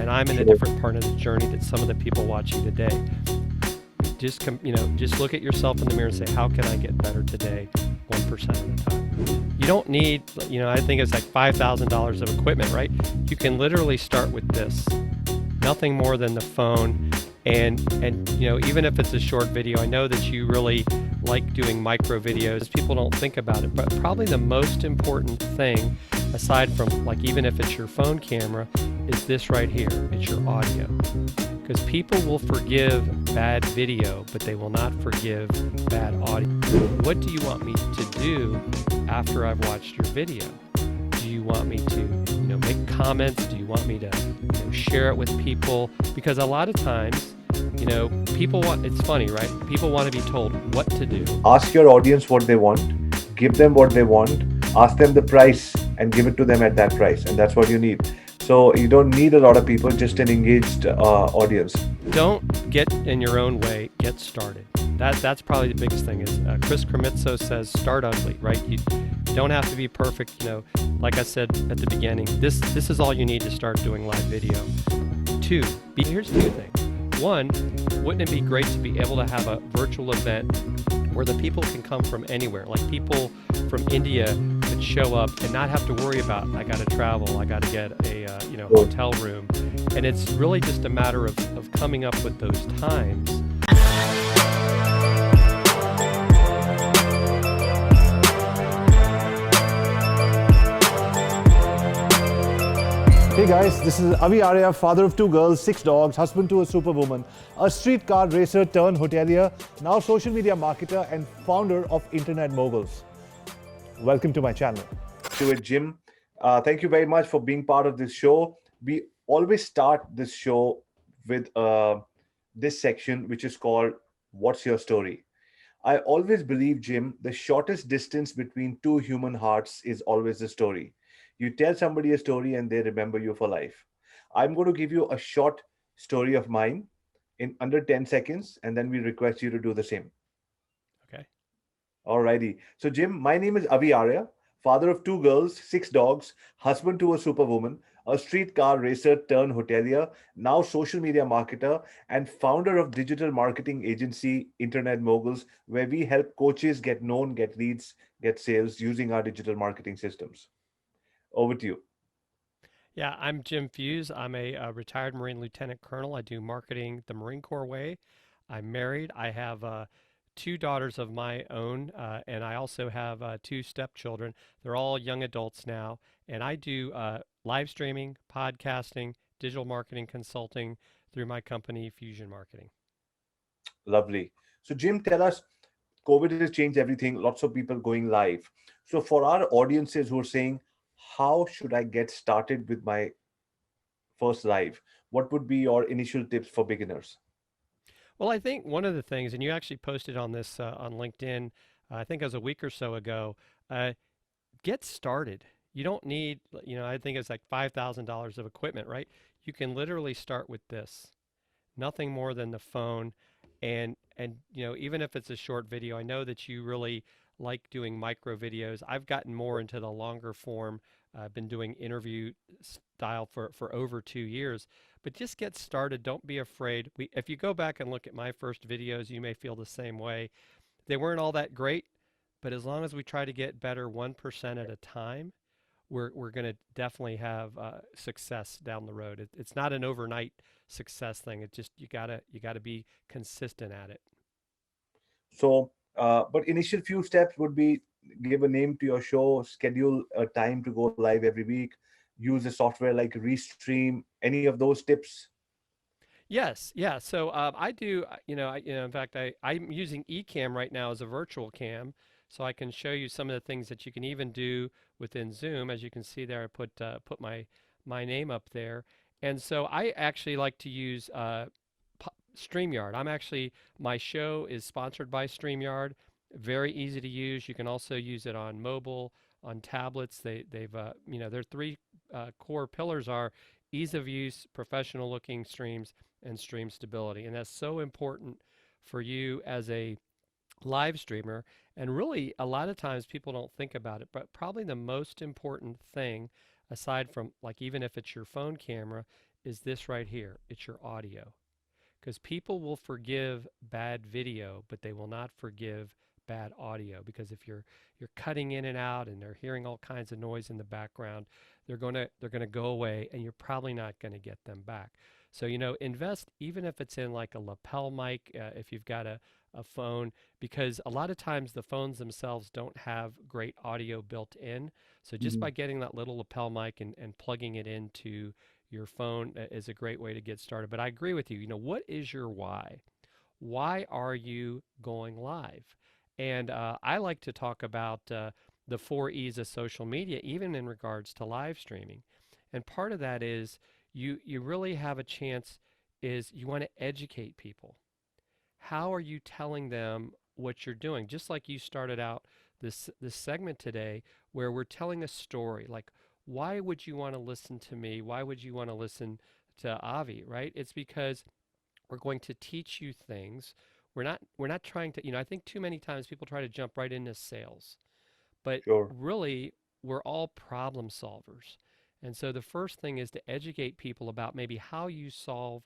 and I'm in a different part of the journey that some of the people watching today. Just look at yourself in the mirror and say, how can I get better today, 1% at a time? You don't need, I think it's like $5,000 of equipment, right? You can literally start with this, nothing more than the phone. And even if it's a short video, I know that you really like doing micro videos. People don't think about it, but probably the most important thing, aside from even if it's your phone camera, is this right here. It's your audio. Because people will forgive bad video, but they will not forgive bad audio. What do you want me to do after I've watched your video? Do you want me to make comments? Do you want me to share it with people? Because a lot of times, people want, it's funny, right? People want to be told what to do. Ask your audience what they want, give them what they want, ask them the price and give it to them at that price. And that's what you need. So you don't need a lot of people, just an engaged audience. Don't get in your own way, get started. That's probably the biggest thing is Chris Krimitso says, start ugly, right? You don't have to be perfect. Like I said at the beginning, this is all you need to start doing live video. Here's two things. One, wouldn't it be great to be able to have a virtual event where the people can come from anywhere, like people from India could show up and not have to worry about, I got to travel, I got to get a hotel room. And it's really just a matter of coming up with those times. Hey guys, this is AviArya, father of 2 girls, 6 dogs, husband to a superwoman, a streetcar racer turned hotelier, now social media marketer and founder of Internet Moguls. Welcome to my channel. To it, Jim. Thank you very much for being part of this show. We always start this show with this section, which is called What's Your Story? I always believe, Jim, the shortest distance between two human hearts is always the story. You tell somebody a story and they remember you for life. I'm going to give you a short story of mine in under 10 seconds, and then we request you to do the same. Okay. Alrighty. So, Jim, my name is Avi Arya, father of 2 girls, 6 dogs, husband to a superwoman, a streetcar racer turned hotelier, now social media marketer, and founder of digital marketing agency Internet Moguls, where we help coaches get known, get leads, get sales using our digital marketing systems. Over to you. Yeah, I'm Jim Fuhs. I'm a retired Marine Lieutenant Colonel. I do marketing the Marine Corps way. I'm married. I have 2 daughters of my own, and I also have 2 stepchildren. They're all young adults now, and I do live streaming, podcasting, digital marketing consulting through my company, Fuhsion Marketing. Lovely. So, Jim, tell us, COVID has changed everything. Lots of people going live. So, for our audiences who are saying, how should I get started with my first live? What would be your initial tips for beginners? Well, I think one of the things, and you actually posted on this on LinkedIn, I think it was a week or so ago, uh, get started. You don't need, I think it's like $5,000 of equipment, right? You can literally start with this, nothing more than the phone. And even if it's a short video, I know that you really like doing micro videos. I've gotten more into the longer form. I've been doing interview style for over 2 years, but just get started. Don't be afraid. If you go back and look at my first videos, you may feel the same way. They weren't all that great, but as long as we try to get better 1% at a time, we're going to definitely have success down the road. It's not an overnight success thing. It's just you gotta be consistent at it. So, but initial few steps would be give a name to your show, schedule a time to go live every week, use a software like Restream, any of those tips. Yes, yeah. So I do, in fact, I'm using Ecam right now as a virtual cam, so I can show you some of the things that you can even do within Zoom. As you can see there, I put my name up there, and so I actually like to use StreamYard. My show is sponsored by StreamYard. Very easy to use. You can also use it on mobile, on tablets. Their 3 core pillars are ease of use, professional looking streams, and stream stability. And that's so important for you as a live streamer. And really, a lot of times people don't think about it, but probably the most important thing, aside from even if it's your phone camera, is this right here. It's your audio. Because people will forgive bad video, but they will not forgive bad audio. Because if you're cutting in and out and they're hearing all kinds of noise in the background, they're gonna go away, and you're probably not going to get them back. So invest, even if it's in like a lapel mic, if you've got a phone, because a lot of times the phones themselves don't have great audio built in. So just by Mhm. getting that little lapel mic and plugging it into your phone is a great way to get started. But I agree with you. What is your why? Why are you going live? And I like to talk about the 4 E's of social media, even in regards to live streaming. And part of that is you really have a chance is you want to educate people. How are you telling them what you're doing? Just like you started out this segment today, where we're telling a story. Like, why would you want to listen to me? Why would you want to listen to Avi? Right? It's because we're going to teach you things. We're not trying to. I think too many times people try to jump right into sales, but Sure. really, we're all problem solvers. And so the first thing is to educate people about maybe how you solve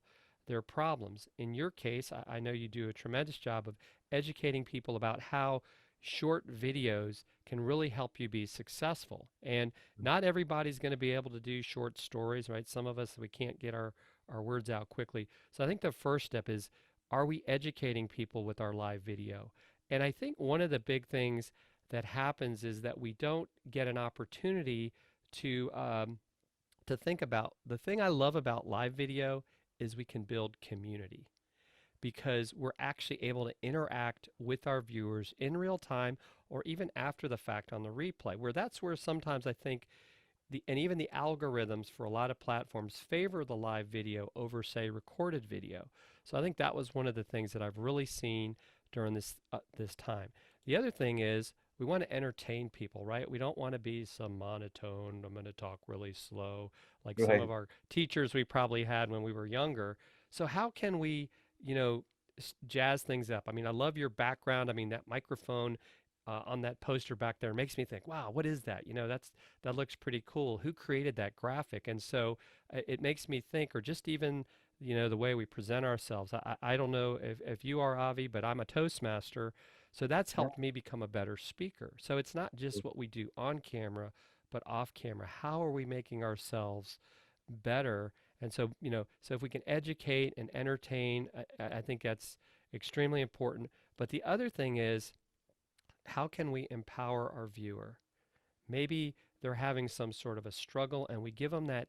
their problems. In your case, I know you do a tremendous job of educating people about how short videos can really help you be successful. And not everybody's going to be able to do short stories, right? Some of us, we can't get our words out quickly. So I think the first step is, are we educating people with our live video? And I think one of the big things that happens is that we don't get an opportunity to think about. The thing I love about live video is we can build community, because we're actually able to interact with our viewers in real time, or even after the fact on the replay, where that's where sometimes I think and even the algorithms for a lot of platforms favor the live video over, say, recorded video. So I think that was one of the things that I've really seen during this time. The other thing is, we want to entertain people, right? We don't want to be some monotone. I'm going to talk really slow, like some of Right. our teachers we probably had when we were younger. So how can we, jazz things up? I mean, I love your background. I mean, that microphone on that poster back there makes me think, wow, what is that? That looks pretty cool. Who created that graphic? And so it makes me think, or just even, the way we present ourselves. I don't know if you are, Avi, but I'm a Toastmaster. So that's Yeah. helped me become a better speaker. So it's not just what we do on camera, but off camera. How are we making ourselves better? And so, so if we can educate and entertain, I think that's extremely important. But the other thing is, how can we empower our viewer? Maybe they're having some sort of a struggle, and we give them that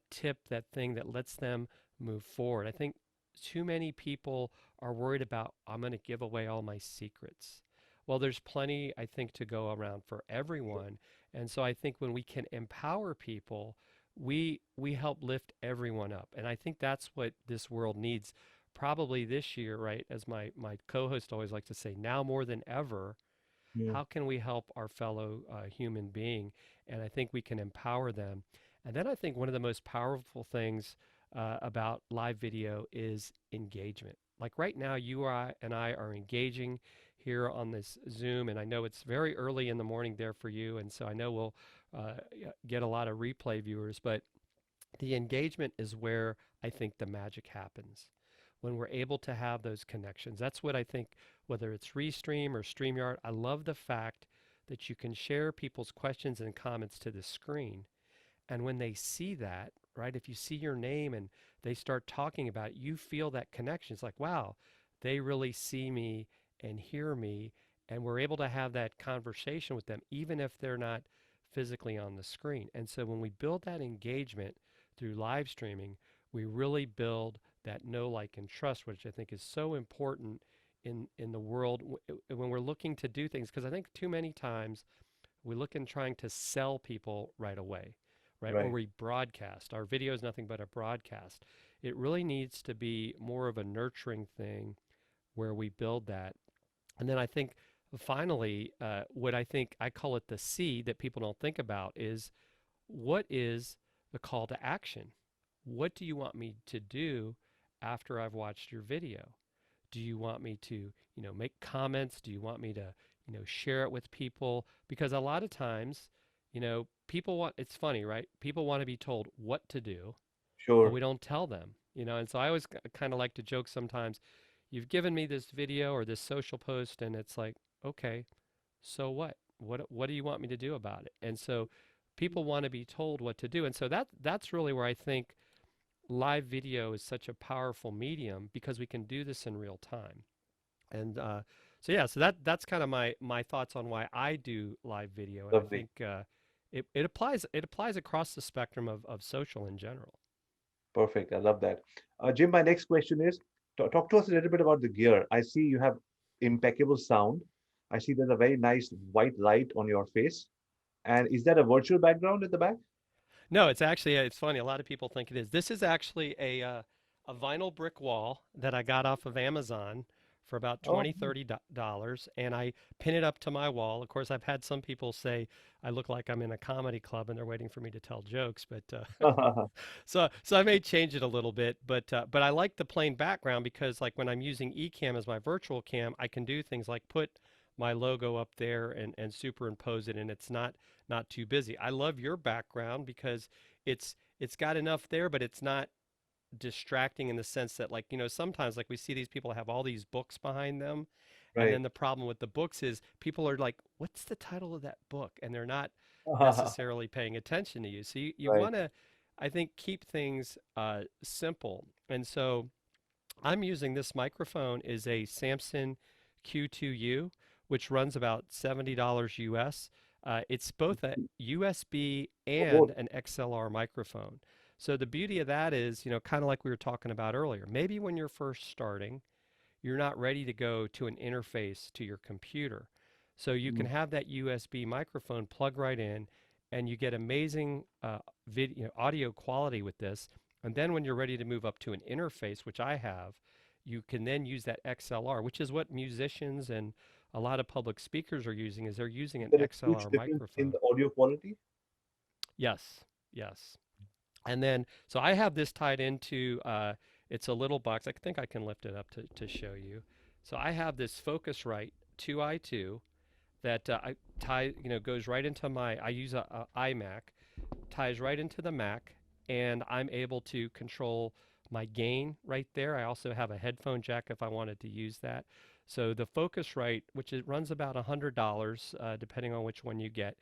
tip, that thing that lets them move forward. I think too many people are worried about, I'm going to give away all my secrets. Well, there's plenty, I think, to go around for everyone. And so I think when we can empower people, we help lift everyone up. And I think that's what this world needs probably this year, right? As my co-host always likes to say, now more than ever, Yeah. how can we help our fellow human being? And I think we can empower them. And then I think one of the most powerful things about live video is engagement. Like right now, and I are engaging here on this Zoom, and I know it's very early in the morning there for you, and so I know we'll get a lot of replay viewers, but the engagement is where I think the magic happens. When we're able to have those connections. That's what I think, whether it's Restream or StreamYard, I love the fact that you can share people's questions and comments to the screen. And when they see that, right, if you see your name and they start talking about it, you feel that connection. It's like, wow, they really see me and hear me. And we're able to have that conversation with them, even if they're not physically on the screen. And so when we build that engagement through live streaming, we really build that know, like, and trust, which I think is so important in the world when we're looking to do things. Because I think too many times we look in trying to sell people right away, right? Or Right. we broadcast. Our video is nothing but a broadcast. It really needs to be more of a nurturing thing where we build that. And then I think finally, what I think I call it the C that people don't think about is, what is the call to action? What do you want me to do after I've watched your video? Do you want me to, make comments? Do you want me to, share it with people? Because a lot of times, people want, it's funny, right? People want to be told what to do, but Sure. we don't tell them, And so I always kind of like to joke sometimes, you've given me this video or this social post, and it's like, okay, so what? What do you want me to do about it? And so people want to be told what to do. And so that's really where I think live video is such a powerful medium because we can do this in real time. And so yeah, so that's kind of my thoughts on why I do live video, and I Lovely. think it applies across the spectrum of social in general. Perfect. I love that. Jim, my next question is talk to us a little bit about the gear. I see you have impeccable sound. I see there's a very nice white light on your face. And is that a virtual background at the back? No, it's actually it's funny. A lot of people think it is. This is actually a vinyl brick wall that I got off of Amazon for about Oh, 20, $30, and I pin it up to my wall. Of course, I've had some people say I look like I'm in a comedy club and they're waiting for me to tell jokes, but so I may change it a little bit, but I like the plain background because like when I'm using Ecam as my virtual cam, I can do things like put my logo up there and superimpose it, and it's not too busy. I love your background because it's got enough there, but it's not distracting in the sense that like sometimes like we see these people have all these books behind them, and right. then the problem with the books is people are like, what's the title of that book, and they're not necessarily paying attention to you. So you Right. want to, I think, keep things simple. And so I'm using this microphone is a Samson Q2U, which runs about $70 US. It's both a USB Oh, both. and an XLR microphone. So the beauty of that is, kind of like we were talking about earlier, maybe when you're first starting, you're not ready to go to an interface to your computer. So you Mm. can have that USB microphone plug right in, and you get amazing video audio quality with this. And then when you're ready to move up to an interface, which I have, you can then use that XLR, which is what musicians and a lot of public speakers are using. Is they're using an There is huge XLR difference in microphone. the audio quality. Yes, yes. And then, so I have this tied into, it's a little box. I think I can lift it up to show you. So I have this Focusrite 2i2 that I tie, goes right into I use a iMac, ties right into the Mac, and I'm able to control my gain right there. I also have a headphone jack if I wanted to use that. So the Focusrite, which it runs about $100, depending on which one you get,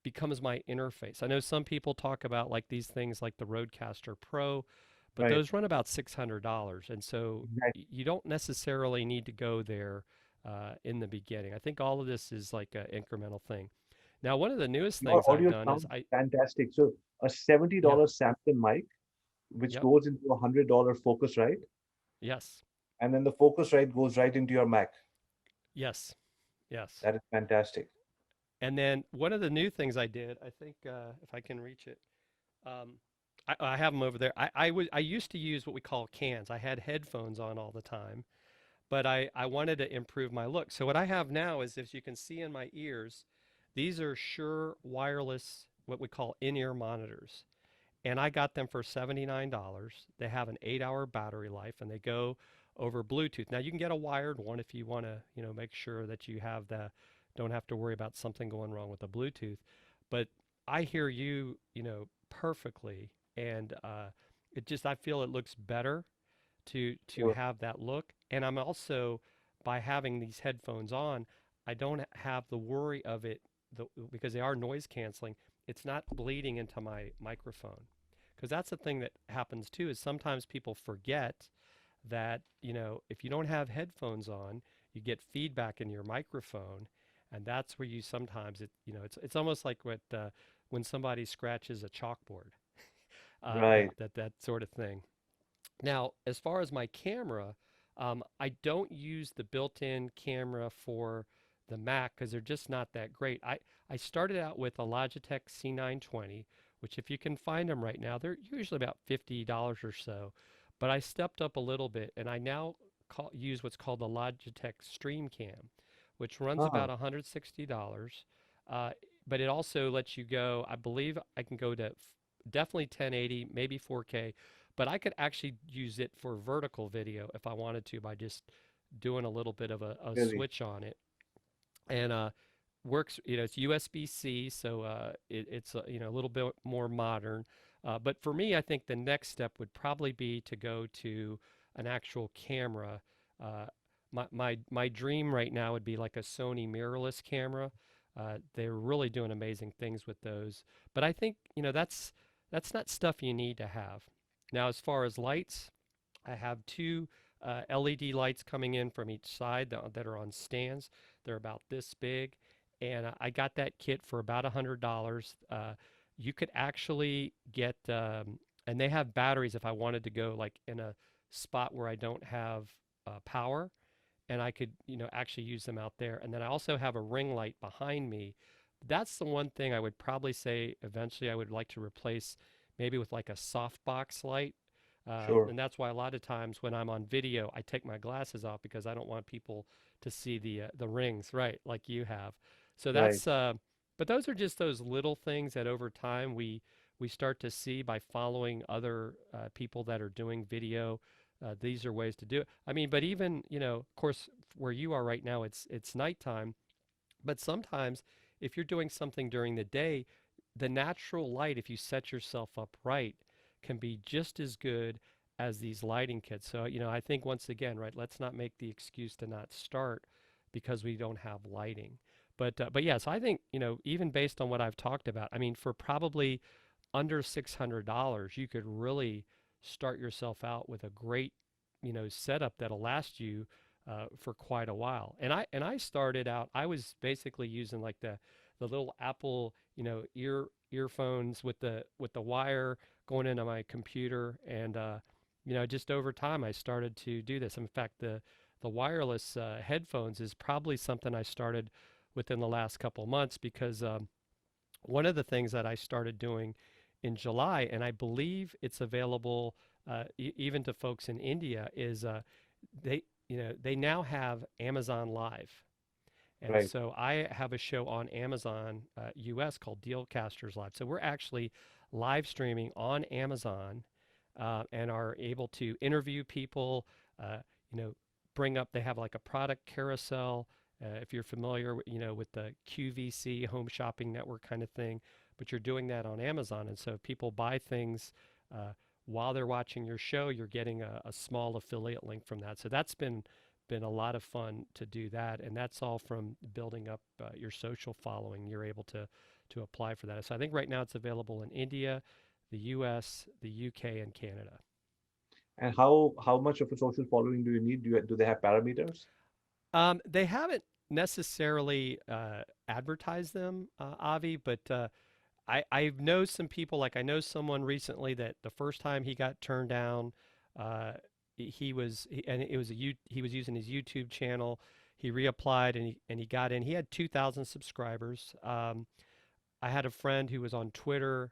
becomes my interface. I know some people talk about like these things like the Rodecaster Pro, but Right. those run about $600. And so Exactly. you don't necessarily need to go there in the beginning. I think all of this is like an incremental thing. Now, one of the newest Your things I've audio done is sounds fantastic. So a $70 Samsung mic, which yep, goes into a $100 Focusrite, yes, and then the Focusrite goes right into your Mac. yes, yes. That is fantastic. And then one of the new things I did, I think if I can reach it, um, I have them over there. I used to use what we call cans. I had headphones on all the time, but I wanted to improve my look. So what I have now is, as you can see in my ears, these are Shure wireless, what we call in-ear monitors. And I got them for $79. They have an 8-hour battery life, and they go over Bluetooth. Now you can get a wired one if you want to, make sure that you have don't have to worry about something going wrong with the Bluetooth. But I hear you, perfectly, and I feel it looks better to Sure. have that look. And I'm also, by having these headphones on, I don't have the worry of it because they are noise canceling. It's not bleeding into my microphone. Because that's the thing that happens too, is sometimes people forget that, if you don't have headphones on, you get feedback in your microphone, and that's where you sometimes it's almost like when somebody scratches a chalkboard, Right. that sort of thing. Now, as far as my camera, I don't use the built-in camera for the Mac because they're just not that great. I started out with a Logitech C920, which if you can find them right now, they're usually about $50 or so. But I stepped up a little bit, and I now use what's called the Logitech Stream Cam, which runs Ah, about $160. Uh, but it also lets you go, I believe I can go to definitely 1080, maybe 4K, but I could actually use it for vertical video if I wanted to by just doing a little bit of a really? switch on it. And works, it's USB-C, so it's a little bit more modern. But for me, I think the next step would probably be to go to an actual camera. Uh, my dream right now would be like a Sony mirrorless camera. They're really doing amazing things with those. But I think that's not stuff you need to have. Now, as far as lights, I have two LED lights coming in from each side that are on stands. They're about this big, and I got that kit for about $100. You could actually get, and they have batteries if I wanted to go like in a spot where I don't have power, and I could, actually use them out there. And then I also have a ring light behind me. That's the one thing I would probably say eventually I would like to replace maybe with like a softbox light. Sure. And that's why a lot of times when I'm on video, I take my glasses off because I don't want people to see the rings, right, like you have. So Right. but those are just those little things that over time we start to see by following other people that are doing video. These are ways to do it. I mean, but even, of course, where you are right now, it's nighttime. But sometimes if you're doing something during the day, the natural light, if you set yourself up right, can be just as good as these lighting kits. So, I think once again, right, let's not make the excuse to not start because we don't have lighting. But yes, I think, even based on what I've talked about, I mean, for probably under $600, you could really start yourself out with a great, setup that'll last you for quite a while. And I started out. I was basically using like the little Apple, earphones with the wire going into my computer, and just over time I started to do this. In fact, the wireless headphones is probably something I started within the last couple months because one of the things that I started doing in July, and I believe it's available even to folks in India, is they they now have Amazon Live. And Right. so I have a show on Amazon US called Dealcasters Live. So we're actually live streaming on Amazon and are able to interview people, uh, you know, bring up, they have like a product carousel. If you're familiar, with the QVC home shopping network kind of thing, but you're doing that on Amazon. And so if people buy things uh, while they're watching your show, you're getting a small affiliate link from that. So that's been a lot of fun to do that, and that's all from building up your social following. You're able to apply for that. So I think right now it's available in India, the U.S., the U.K., and Canada. And how much of a social following do you need? Do they have parameters? They haven't necessarily advertised them, Avi, but I know some people. Like I know someone recently that the first time he got turned down, uh, and it was he was using his YouTube channel. He reapplied and he got in. He had 2,000 subscribers. I had a friend who was on Twitter.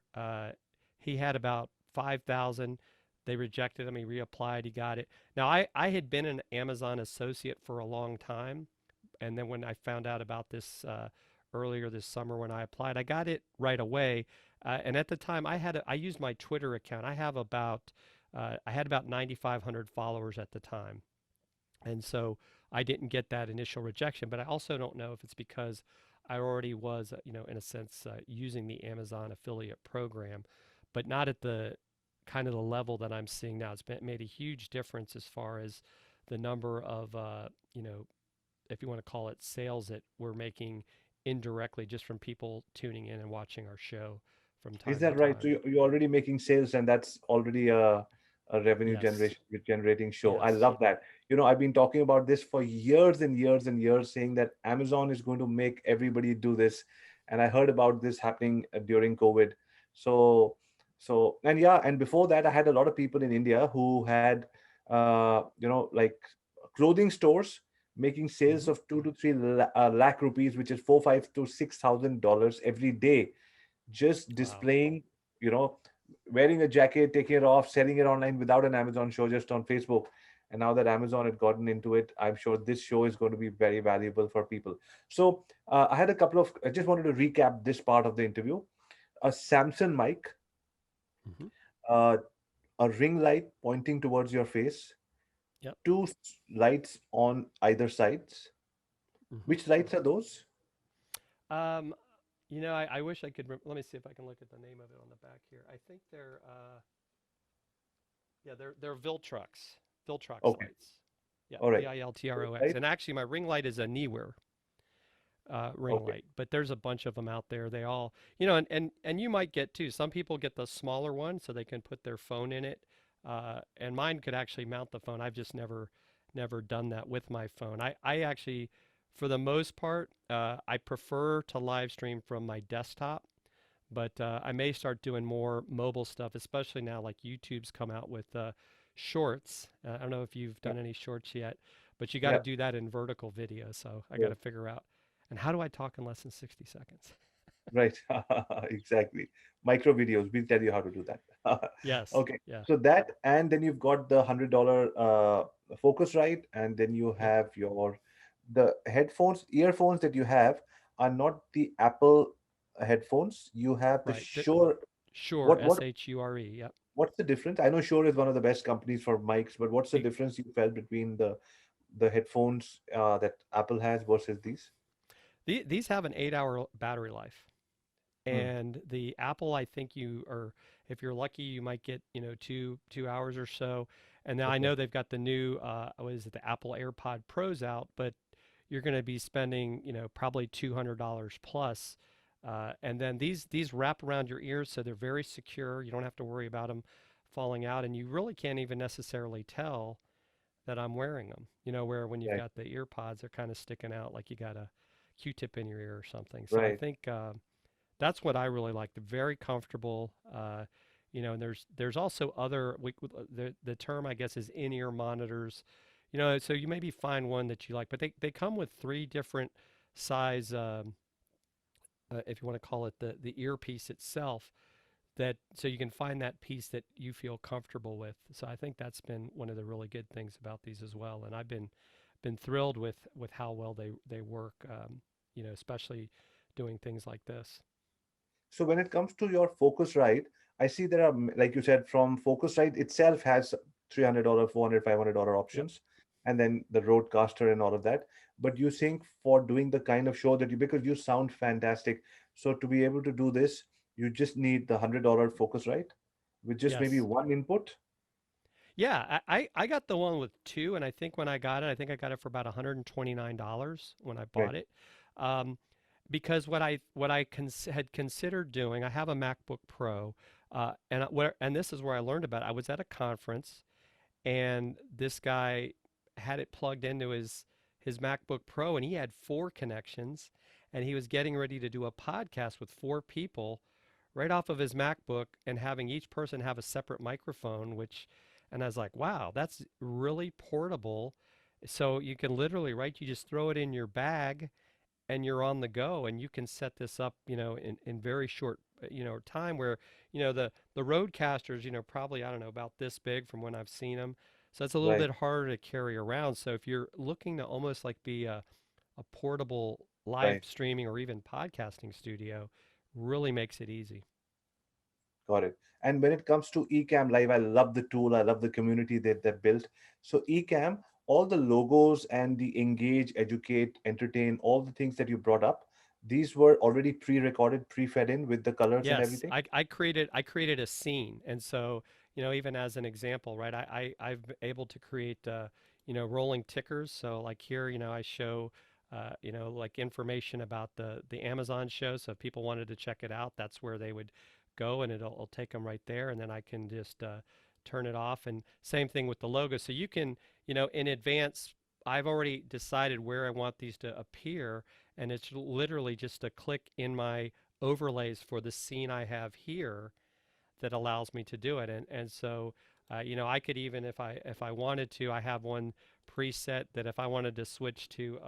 He had about 5,000. They rejected him. He reapplied. He got it. Now I had been an Amazon associate for a long time, and then when I found out about this earlier this summer when I applied, I got it right away. And at the time, I used my Twitter account. I had about 9,500 followers at the time, and so I didn't get that initial rejection. But I also don't know if it's because I already was, in a sense, using the Amazon affiliate program, but not at the kind of the level that I'm seeing now. Made a huge difference as far as the number of, if you want to call it sales that we're making indirectly just from people tuning in and watching our show from Is time to that right? So time. you're already making sales, and that's already a revenue Yes. generation generating show. I Yes. love that. I've been talking about this for years and years and years, saying that Amazon is going to make everybody do this, and I heard about this happening during COVID. So, and yeah, and before that, I had a lot of people in India who had, like clothing stores making sales Hmm. of 2 to 3 lakh rupees, which is 4, 5 to 6 thousand dollars every day, just Wow. displaying, you know, wearing a jacket, taking it off, selling it online without an Amazon show, just on Facebook. And now that Amazon had gotten into it, I'm sure this show is going to be very valuable for people. So I just wanted to recap this part of the interview. A Samsung mic, Hmm. uh, a ring light pointing towards your face, Yep. lights on either sides. Hmm. Which lights are those? Um, I wish I could. Let me see if I can look at the name of it on the back here. I think they're, yeah, they're Viltrox, Viltrox Okay. lights. Yeah, All right. Viltrox. Right. And actually, my ring light is a Neewer ring Okay. light, but there's a bunch of them out there. They all, and you might get too. Some people get the smaller one so they can put their phone in it, and mine could actually mount the phone. I've just never done that with my phone. I actually, for the most part, I prefer to live stream from my desktop, but I may start doing more mobile stuff, especially now like YouTube's come out with shorts. I don't know if you've Yeah. done any shorts yet, but you got to Yeah. do that in vertical video. So I got Yes. to figure out. And how do I talk in less than 60 seconds? Right. Exactly. Micro videos. We'll tell you how to do that. Yes. Okay. Yeah. So that, and then you've got the $100 Focusrite, and then you Yep. have the headphones, earphones that you have are not the Apple headphones. You have the Right. Shure. Sure. What Shure. Yep. what's the difference? I know Shure is one of the best companies for mics, but what's the E- difference you felt between the headphones that Apple has versus these? these have an 8-hour battery life. Hmm. And the Apple, I think you are, if you're lucky, you might get, 2 hours or so. And now I Okay. know they've got the new, what is it, the Apple AirPod Pros out, but you're going to be spending, probably $200 plus. And then these wrap around your ears, so they're very secure. You don't have to worry about them falling out, and you really can't even necessarily tell that I'm wearing them. Where when you've Right. got the ear pods, they're kind of sticking out like you got a Q-tip in your ear or something. So I Right. think that's what I really like. They're very comfortable. And there's also other the term I guess is in-ear monitors. So you maybe find one that you like, but they come with three different size, if you want to call it the earpiece itself. That so you can find that piece that you feel comfortable with. So I think that's been one of the really good things about these as well. And I've been thrilled with how well they work. Especially doing things like this. So when it comes to your Focusrite, I see there are, like you said, from Focusrite itself has $300, $400, $500 Yep. options, and then the Roadcaster and all of that. But you think for doing the kind of show that you, because you sound fantastic, so to be able to do this, you just need the $100 Focusrite with just maybe Yes. one input. Yeah, I got the one with two, and I think when I got it, I think I got it for about $129 when I Right. bought it. Um, because what I had considered doing, I have a MacBook Pro, and this is where I learned about it. I was at a conference, and this guy had it plugged into his MacBook Pro, and he had four connections, and he was getting ready to do a podcast with four people right off of his MacBook and having each person have a separate microphone, and I was like, wow, that's really portable. So you can literally, right, you just throw it in your bag and you're on the go and you can set this up, in very short, time where, the Roadcasters, probably, I don't know, about this big from when I've seen them. So it's a little Right. bit harder to carry around. So if you're looking to almost like be a portable live Right. streaming or even podcasting studio, really makes it easy. Got it. And when it comes to Ecam Live, I love the tool. I love the community that they built. So Ecam, all the logos and the engage, educate, entertain, all the things that you brought up, these were already pre-recorded, pre-fed in with the colors and Yes, everything. I created a scene, and so even as an example, right? I've been able to create rolling tickers. So like here, I show like information about the Amazon show. So if people wanted to check it out, that's where they would go, and it'll take them right there, and then I can just turn it off. And same thing with the logo. So you can in advance. I've already decided where I want these to appear, and it's literally just a click in my overlays for the scene I have here that allows me to do it. And so, I could even if I wanted to, I have one preset that if I wanted to switch to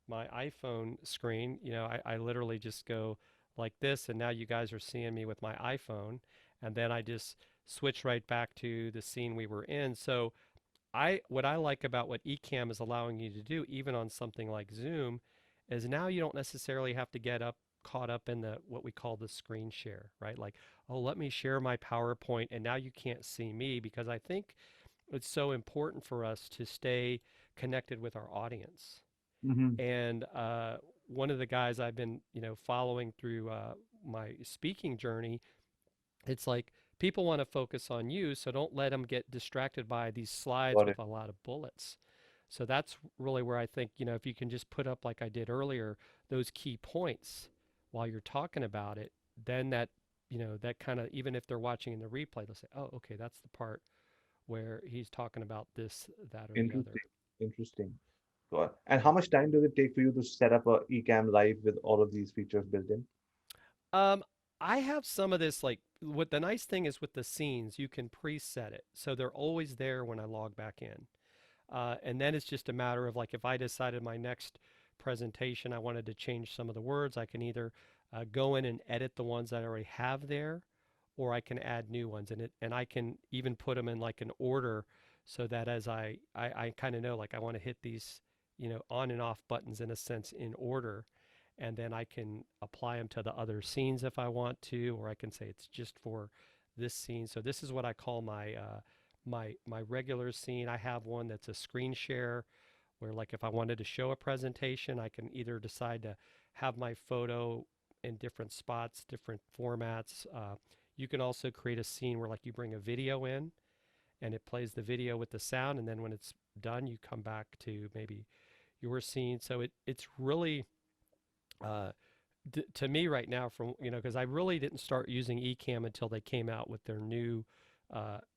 my iPhone screen, I literally just go like this, and now you guys are seeing me with my iPhone, and then I just switch right back to the scene we were in. So what I like about what Ecamm is allowing you to do, even on something like Zoom, is now you don't necessarily have to get caught up in the what we call the screen share, right? Like, oh, let me share my PowerPoint, and now you can't see me, because I think it's so important for us to stay connected with our audience. Hmm. And one of the guys I've been, following through my speaking journey, it's like people want to focus on you, so don't let them get distracted by these slides Got with it. a lot of bullets. So that's really where I think, if you can just put up, like I did earlier, those key points while you're talking about it, then that kind of, even if they're watching in the replay, they'll say, oh, okay, that's the part where he's talking about this, that, or the other. Interesting. Interesting. Got it. And how Yeah. much time does it take for you to set up a Ecam live with all of these features built in? Um, I have some of this, like, what the nice thing is with the scenes, you can preset it. So they're always there when I log back in. And then it's just a matter of, like, if I decided my next presentation I wanted to change some of the words, I can either go in and edit the ones that I already have there, or I can add new ones. And I can even put them in like an order, so that as I kind of know, like, I want to hit these, on and off buttons in a sense in order, and then I can apply them to the other scenes if I want to, or I can say it's just for this scene. So this is what I call my regular scene. I have one that's a screen share, where, like, if I wanted to show a presentation, I can either decide to have my photo in different spots, different formats. You can also create a scene where, like, you bring a video in and it plays the video with the sound, and then when it's done, you come back to maybe your scene. So it's really uh, to me right now, from, because I really didn't start using Ecam until they came out with their new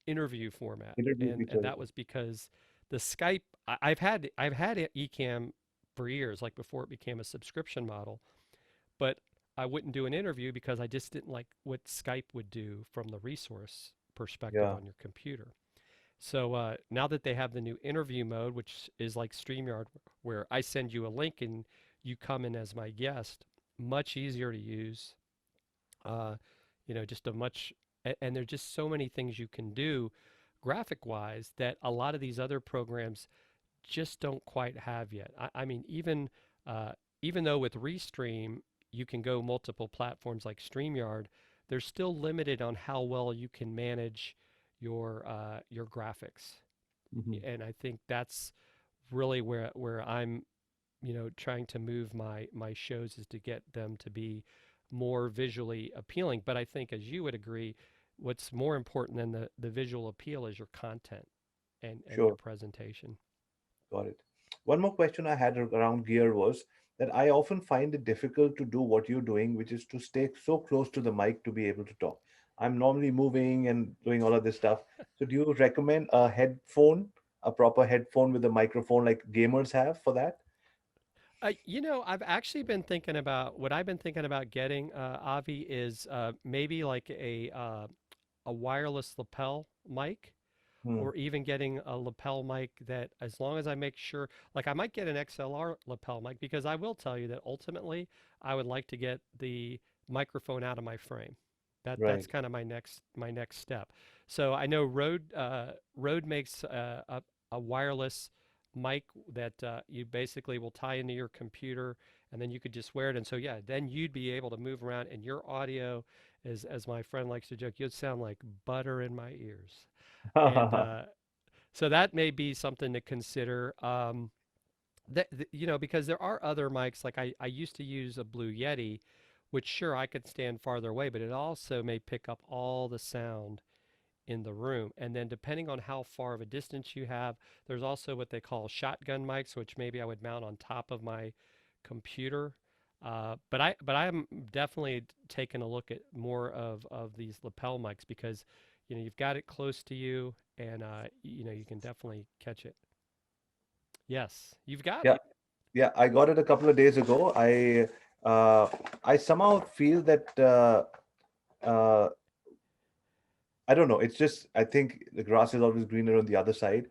interview format, Interview and features. that was because the Skype, I've had Ecam for years, like before it became a subscription model, but I wouldn't do an interview because I just didn't like what Skype would do from the resource perspective Yeah. on your computer. So now that they have the new interview mode, which is like StreamYard, where I send you a link and you come in as my guest, much easier to use. Uh, just a much, and there's just so many things you can do graphic wise that a lot of these other programs just don't quite have yet. I mean, uh, even though with Restream you can go multiple platforms like StreamYard, they're still limited on how well you can manage your graphics. Hmm. And I think that's really where I'm, trying to move my shows, is to get them to be more visually appealing. But I think, as you would agree, what's more important than the visual appeal is your content and your Sure. presentation. Got it. One more question I had around gear was that I often find it difficult to do what you're doing, which is to stay so close to the mic to be able to talk. I'm normally moving and doing all of this stuff. So, do you recommend a headphone, a proper headphone with a microphone like gamers have for that? I've actually been thinking about, what I've been thinking about getting, Avi, is maybe like a wireless lapel mic, Hmm. or even getting a lapel mic that, as long as I make sure, like, I might get an XLR lapel mic, because I will tell you that ultimately I would like to get the microphone out of my frame. That's Right. kind of my next step. So I know Rode makes a wireless mic that you basically will tie into your computer, and then you could just wear it. And so, yeah, then you'd be able to move around, and your audio is, as my friend likes to joke, you'd sound like butter in my ears. And so that may be something to consider. Because there are other mics, like I used to use a Blue Yeti, which, sure, I could stand farther away, but it also may pick up all the sound in the room. And then, depending on how far of a distance you have, there's also what they call shotgun mics, which maybe I would mount on top of my computer. But I'm definitely taking a look at more of these lapel mics, because you've got it close to you, and you can definitely catch it. Yes, you've got Yeah. it. Yeah. I got it a couple of days ago. Uh, I somehow feel that uh, I don't know. It's just I think the grass is always greener on the other side.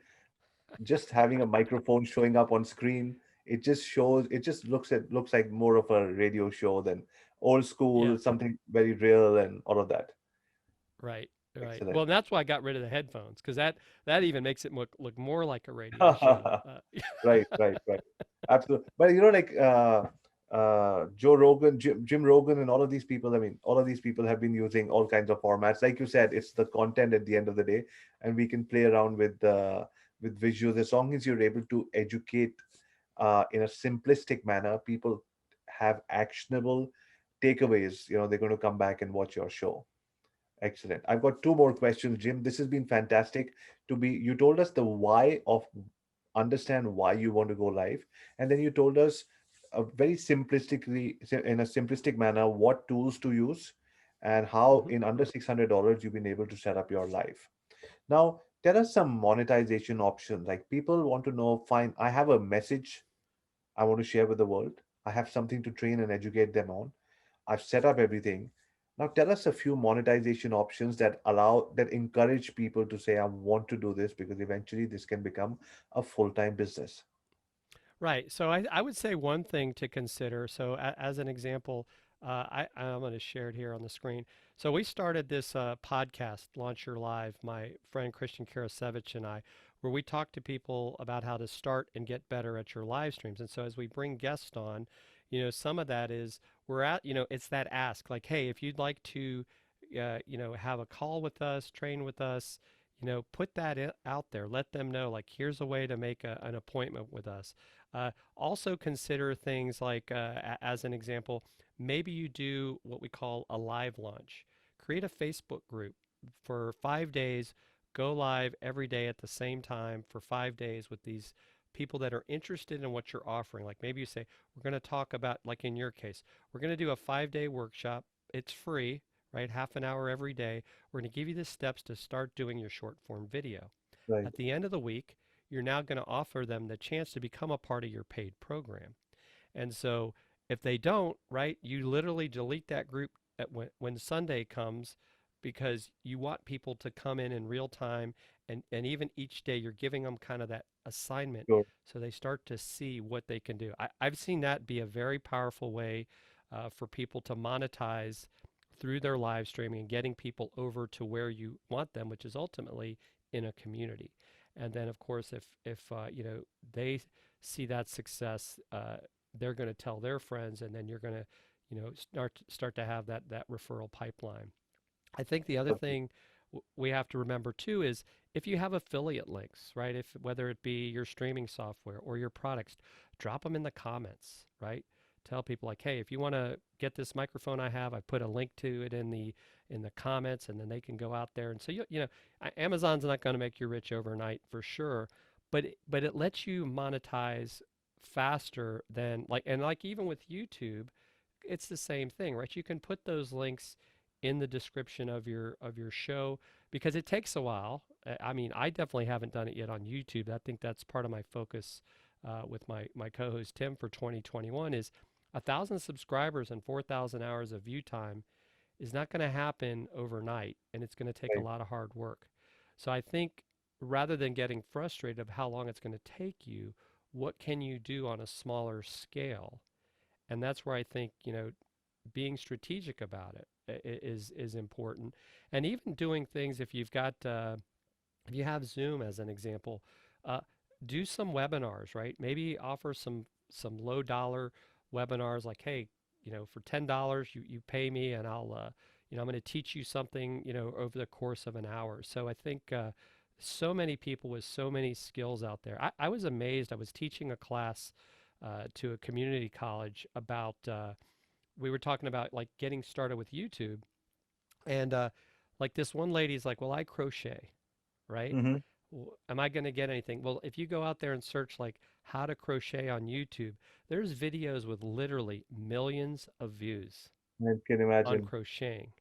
Just having a microphone showing up on screen, it just shows. It just looks like more of a radio show than old Yeah, school, something very real and all of that. right, right. Well, Excellent. and that's why I got rid of the headphones, because that even makes it look more like a radio show. Right, right, right. Absolutely. But like Joe Rogan, Jim Rogan, and all of these people. I mean, all of these people have been using all kinds of formats. Like you said, it's the content at the end of the day, and we can play around with visuals as long as you're able to educate in a simplistic manner. People have actionable takeaways, they're going to come back and watch your show. Excellent. I've got two more questions, Jim. This has been fantastic. You told us the why of understand why you want to go live, and then you told us very simplistically, in a simplistic manner, what tools to use, and how Hmm. in under $600 you've been able to set up your life. Now, tell us some monetization options. Like people want to know, fine, I have a message I want to share with the world. I have something to train and educate them on. I've set up everything. Now tell us a few monetization options that encourage people to say, I want to do this because eventually this can become a full-time business. Right. So I would say one thing to consider. So as an example, I'm going to share it here on the screen. So we started this podcast, Launch Your Live, my friend Christian Karasevich and I, where we talk to people about how to start and get better at your live streams. And so as we bring guests on, some of that is it's that ask like, hey, if you'd like to, have a call with us, train with us, put that out there. Let them know, like, here's a way to make an appointment with us. Also consider things like, as an example, maybe you do what we call a live launch. Create a Facebook group for 5 days, go live every day at the same time for 5 days with these people that are interested in what you're offering. Like maybe you say, we're going to talk about, like in your case, we're going to do a 5 day workshop. It's free, right? Half an hour every day. We're going to give you the steps to start doing your short form video. Right. At the end of the week, you're now going to offer them the chance to become a part of your paid program. And so if they don't, right, you literally delete that group when Sunday comes because you want people to come in real time. And even each day you're giving them kind of that assignment Sure. so they start to see what they can do. I've seen that be a very powerful way for people to monetize through their live streaming and getting people over to where you want them, which is ultimately in a community. And then, of course, if they see that success, they're going to tell their friends, and then you're going to, start to have that referral pipeline. I think the other Perfect. thing we have to remember too is if you have affiliate links, right? If whether it be your streaming software or your products, drop them in the comments, right? Tell people like, hey, if you want to get this microphone I have, I put a link to it in the comments, and then they can go out there. And so Amazon's not going to make you rich overnight for sure, but it lets you monetize faster than like even with YouTube, it's the same thing, right? You can put those links in the description of your show because it takes a while. I mean, I definitely haven't done it yet on YouTube. I think that's part of my focus with my co-host Tim for 2021 is 1,000 subscribers and 4,000 hours of view time is not going to happen overnight, and it's going to take a Right. lot of hard work. So I think rather than getting frustrated of how long it's going to take you, what can you do on a smaller scale? And that's where I think, being strategic about it is important. And even doing things if you've got if you have Zoom as an example, uh, do some webinars, right? Maybe offer some low dollar webinars like, hey, for $10 you pay me and I'll I'm going to teach you something, over the course of an hour. So I think so many people with so many skills out there. I was amazed. I was teaching a class to a community college about we were talking about like getting started with YouTube, and like this one lady's like, well, I crochet, right? Mm-hmm. Am I going to get anything? Well, if you go out there and search like how to crochet on YouTube, there's videos with literally millions of views I can on imagine. crocheting.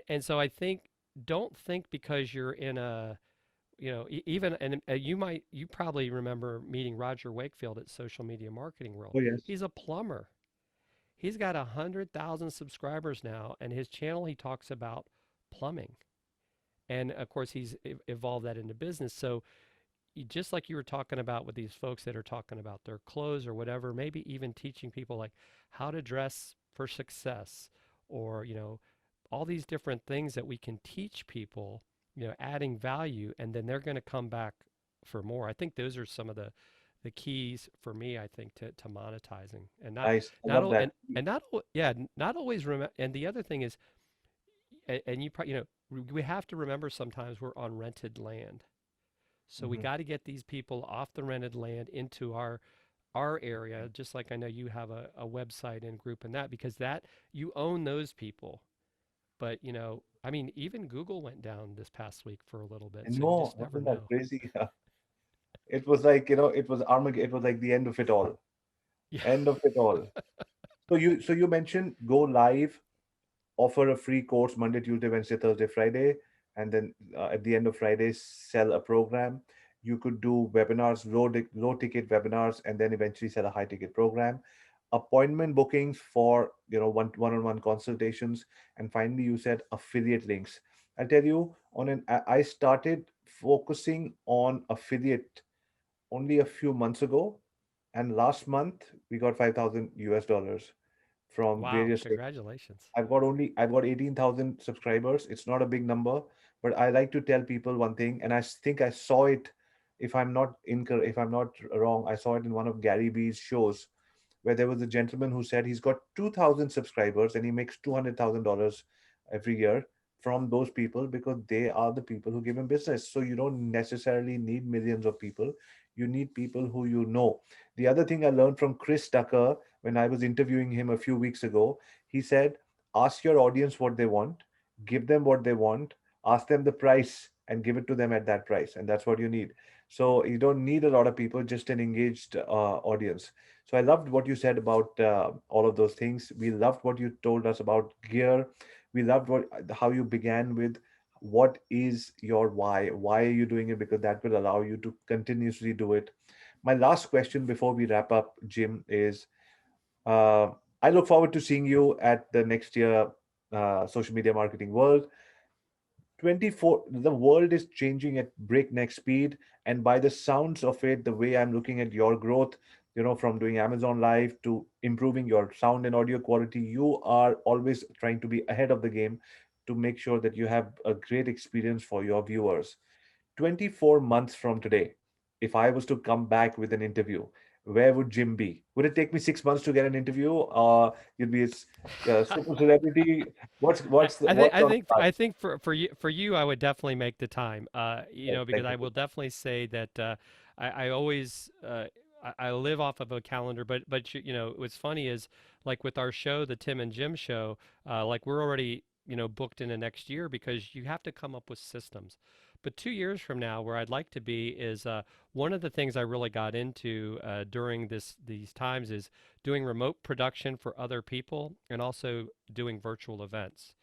And so I think don't think because you're in a even and you probably remember meeting Roger Wakefield at Social Media Marketing World. Oh, yes. He's a plumber. He's got 100,000 subscribers now, and his channel he talks about plumbing. And of course, he's evolved that into business. So just like you were talking about with these folks that are talking about their clothes or whatever, maybe even teaching people like how to dress for success, or all these different things that we can teach people, adding value, and then they're going to come back for more. I think those are some of the keys for me, I think, to monetizing, and Nice. I love that. not always remember. And the other thing is, and you probably, we have to remember sometimes we're on rented land. So we Hmm. got to get these people off the rented land into our our area, just like I know you have a website and group and that, because that you own those people. But, I mean, even Google went down this past week for a little bit, And so you no, just never wasn't that know. crazy? It was like, it was Armageddon. It was like the end of it all. Yeah. End of it all. So you mentioned go live, offer a free course Monday, Tuesday, Wednesday, Thursday, Friday, and then at the end of Friday, sell a program. You could do webinars, low ticket webinars, and then eventually sell a high ticket program. Appointment bookings for one on one consultations, and finally you said affiliate links. I tell you, I started focusing on affiliate only a few months ago, and last month we got 5,000 US dollars from Wow. various. Congratulations. I've got 18,000 subscribers. It's not a big number, but I like to tell people one thing, and I think I saw it. If I'm not wrong, I saw it in one of Gary Vee's shows where there was a gentleman who said he's got 2,000 subscribers and he makes $200,000 every year from those people because they are the people who give him business. So you don't necessarily need millions of people. You need people who you know. The other thing I learned from Chris Tucker when I was interviewing him a few weeks ago, he said, ask your audience what they want, give them what they want, ask them the price, and give it to them at that price. And that's what you need. So you don't need a lot of people, just an engaged audience. So I loved what you said about all of those things. We loved what you told us about gear. We loved how you began with what is your why? Why are you doing it? Because that will allow you to continuously do it. My last question before we wrap up, Jim, is uh, I look forward to seeing you at the next year social media marketing world. 24, the world is changing at breakneck speed, and by the sounds of it, the way I'm looking at your growth, from doing Amazon Live to improving your sound and audio quality, you are always trying to be ahead of the game to make sure that you have a great experience for your viewers. 24 months from today, if I was to come back with an interview, where would Jim be? Would it take me 6 months to get an interview? You'd be a super celebrity. What's on the I think for you, I would definitely make the time. Because Thank I you. will definitely say that I always I live off of a calendar. But what's funny is like with our show, the Tim and Jim show, like we're already booked in the next year because you have to come up with systems. But 2 years from now, where I'd like to be is one of the things I really got into during these times is doing remote production for other people and also doing virtual events.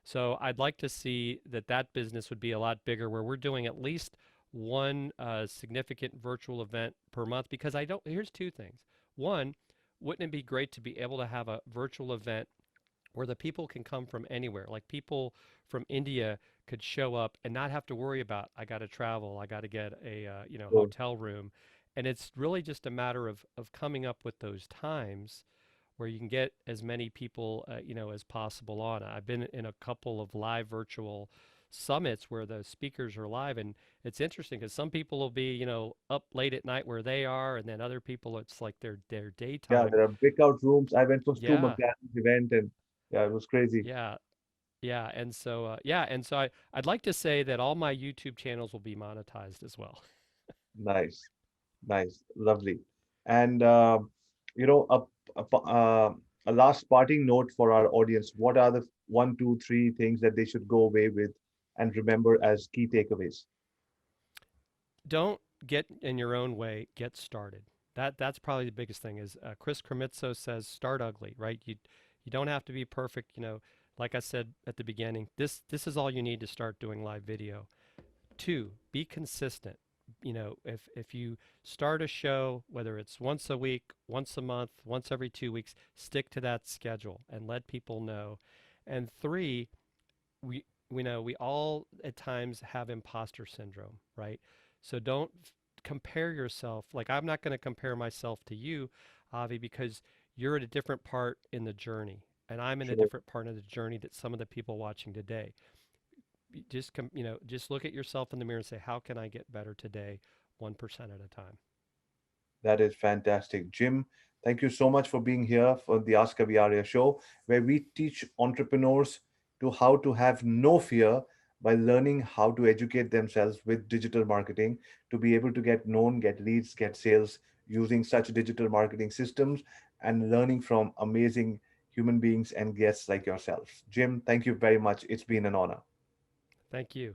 So I'd like to see that business would be a lot bigger, where we're doing at least one significant virtual event per month. Because I don't. Here's two things. One, wouldn't it be great to be able to have a virtual event where the people can come from anywhere? Like people from India could show up and not have to worry about I got to travel, I got to get a So hotel room, and it's really just a matter of coming up with those times where you can get as many people as possible on. I've been in a couple of live virtual summits where the speakers are live, and it's interesting because some people will be up late at night where they are, and then other people it's like their yeah, daytime. there are breakout rooms. I went for Stu Yeah, McLaren's event, and yeah, it was crazy. yeah. And so I'd like to say that all my YouTube channels will be monetized as well. Nice, nice, lovely. And you know, a last parting note for our audience. What are the one, two, three things that they should go away with and remember as key takeaways? Don't get in your own way. Get started. That's probably the biggest thing. Is Chris Krimitso says, start ugly, right? You don't have to be perfect. Like I said at the beginning, this is all you need to start doing live video. Two, be consistent. If you start a show, whether it's once a week, once a month, once every 2 weeks, stick to that schedule and let people know. And three, we know we all at times have imposter syndrome, right? So don't compare yourself. Like I'm not going to compare myself to you, Avi, because you're at a different part in the journey, and I'm in a Sure. different part of the journey that some of the people watching today. Just look at yourself in the mirror and say, how can I get better today, 1% at a time. That is fantastic. Jim, thank you so much for being here for the AskAviArya show, where we teach entrepreneurs to how to have no fear by learning how to educate themselves with digital marketing to be able to get known, get leads, get sales using such digital marketing systems and learning from amazing human beings and guests like yourself. Jim, thank you very much. It's been an honor. Thank you.